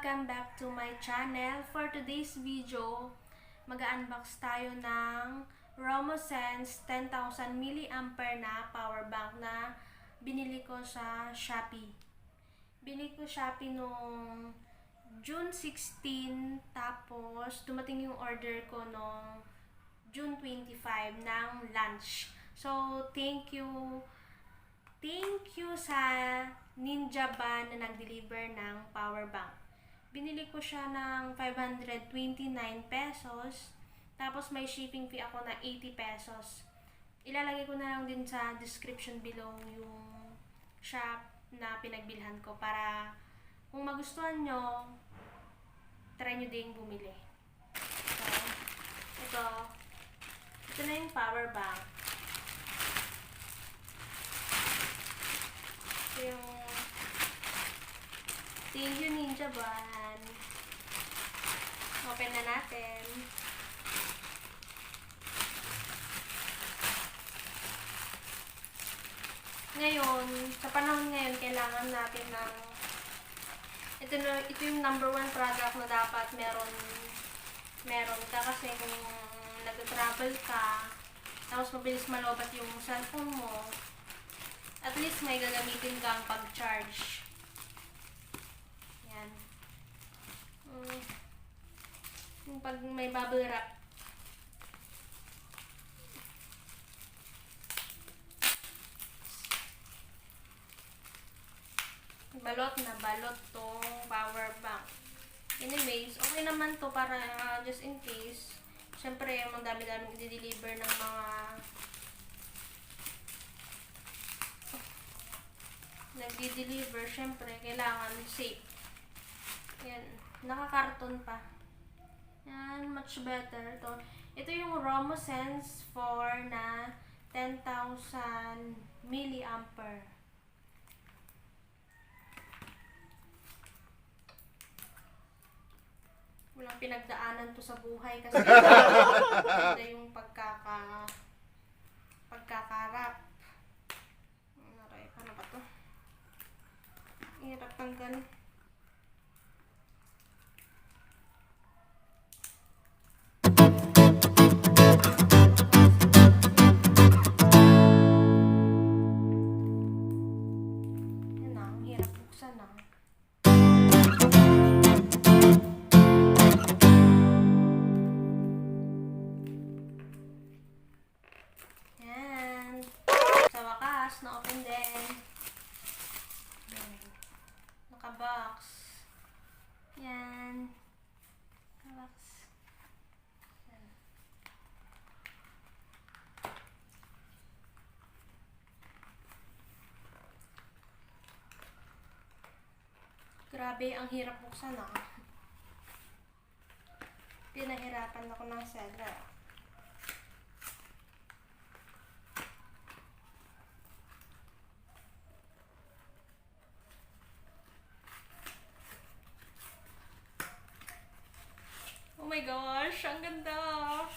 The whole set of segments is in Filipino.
Welcome back to my channel. For today's video, mag-unbox tayo ng ROMOSS 10,000 mAh na power bank na binili ko sa Shopee. Binili ko Shopee noong June 16, tapos dumating yung order ko noong June 25 ng lunch. So, thank you sa Ninja Van na nag-deliver ng power bank. Binili ko siya ng 529 pesos. Tapos may shipping fee ako na 80 pesos. Ilalagay ko na lang din sa description below yung shop na pinagbilhan ko para kung magustuhan nyo, try nyo din bumili. So, ito na yung power bank. Yung thank you Ninja Van. Open na natin. Ngayon, sa panahon ngayon, kailangan natin ng ito yung number 1 product na dapat meron ka, kasi kung nag-travel ka tapos mabilis malobat yung cellphone mo, at least may gagamitin kang pag-charge. Yan. Yung pag may bubble wrap. Balot na balot tong power bank. Anyways, okay naman to para just in case. Siyempre, ang dami-daming i-deliver ng mga nagdi-deliver, syempre, kailangan safe. Yan. Nakakarton pa. Yan. Much better. Ito yung ROMOSS 4 na 10,000 mAh. Walang pinagdaanan to sa buhay kasi ito yung pagkakarap. Aray, paano ba to? Hirap tanggal. Yan na, ang hirap buksan na. Yan. Sa wakas, na-open din. Naka-box. Yan. Naka-box. Yan. Grabe, ang hirap buksan ah. Pinahirapan ako ng seller. Oh my gosh, ang ganda!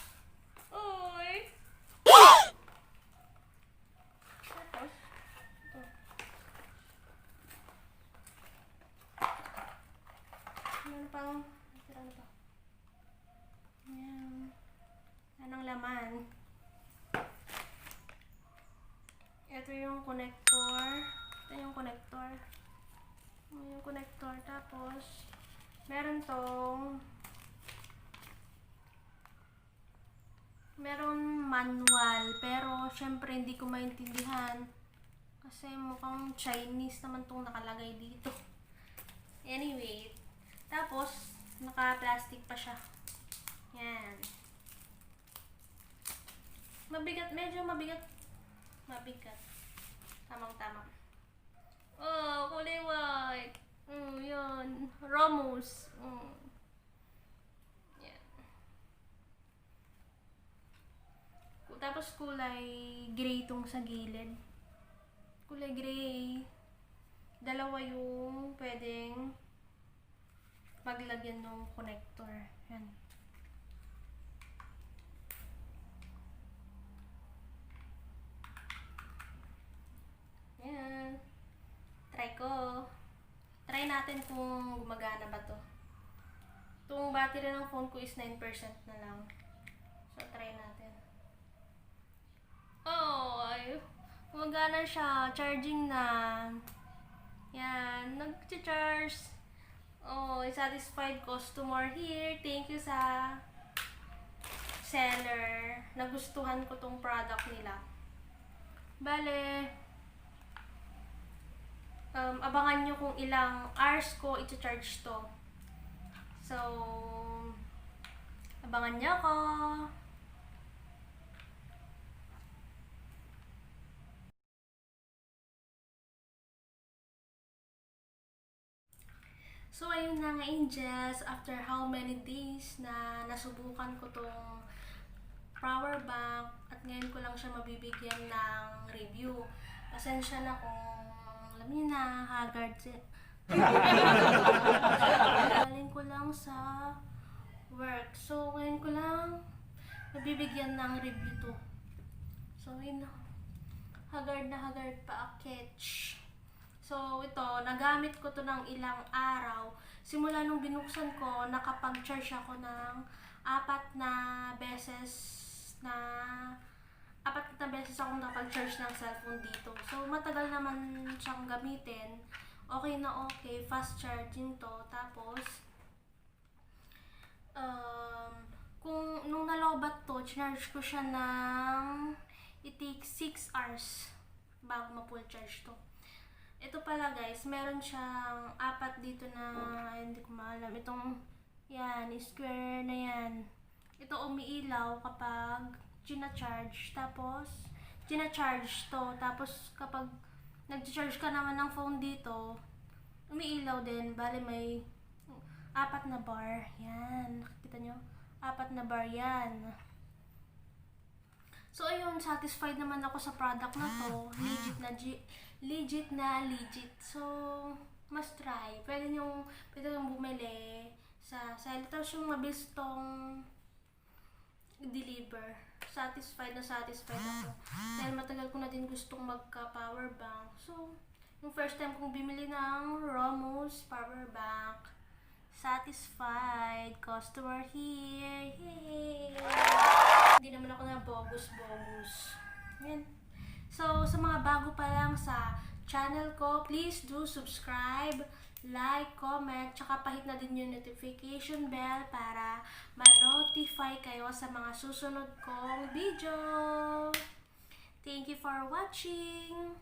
Oy! Tapos, ito. Meron pang, ano ba? Yan. Anong laman? Ito yung connector. Ito yung connector. Yung connector. Tapos, meron manual, pero syempre hindi ko maintindihan kasi mukhang Chinese naman tong nakalagay dito. Anyway, tapos naka-plastic pa siya. Yan. Mabigat, medyo mabigat. Tamang-tama. Oh, kulay white. Yun. ROMOSS. Tapos kulay gray tong sa gilid. Kulay gray. Dalawa yung pwedeng maglagyan ng connector. Yan. Yan. Try natin kung gumagana ba to. Itong battery ng phone ko is 9% na lang. So, try natin. Oh, ay, gumagana siya. Charging na. Yan, nag-charge. Oh, satisfied customer here. Thank you sa seller. Nagustuhan ko tong product nila. Bale, abangan nyo kung ilang hours ko i-charge to. So, abangan nyo ako. So, ayun na nga, angels, after how many days na nasubukan ko tong power bank at ngayon ko lang siya mabibigyan ng review. Pasensya na kung alam niyo na, haggard siya. Galing ko lang sa work. So, ngayon ko lang mabibigyan ng review to. So, yun na. Haggard na haggard pa aketch. So, ito, nagamit ko to ng ilang araw. Simula nung binuksan ko, nakapag-charge ako ng apat na beses akong nakapag-charge ng cellphone dito. So, matagal naman siyang gamitin. Okay na okay, fast charging to. Tapos, nung nalobat to, charge ko siya ng it takes 6 hours bago ma-full charge to. Ito pala guys, meron siyang apat dito na, hindi ko maalam, itong, yan, square na yan. Ito umiilaw kapag gina-charge, tapos, gina-charge to, tapos kapag nag-charge ka naman ng phone dito, umiilaw din, bali may apat na bar, yan, nakikita nyo? Apat na bar yan. So ayun, satisfied naman ako sa product na to. Legit. So, must try. Pwede nyo bumili sa seller. Tapos yung mabilis tong deliver. Satisfied ako. Dahil matagal ko na din gustong magka-power bank. So, yung first time kong bimili ng ROMOSS power bank. Satisfied customer here. Yay! Hindi naman ako na bogus. Yan. So, sa mga bago pa lang sa channel ko, please do subscribe, like, comment, tsaka pahit na din yung notification bell para ma-notify kayo sa mga susunod kong video. Thank you for watching!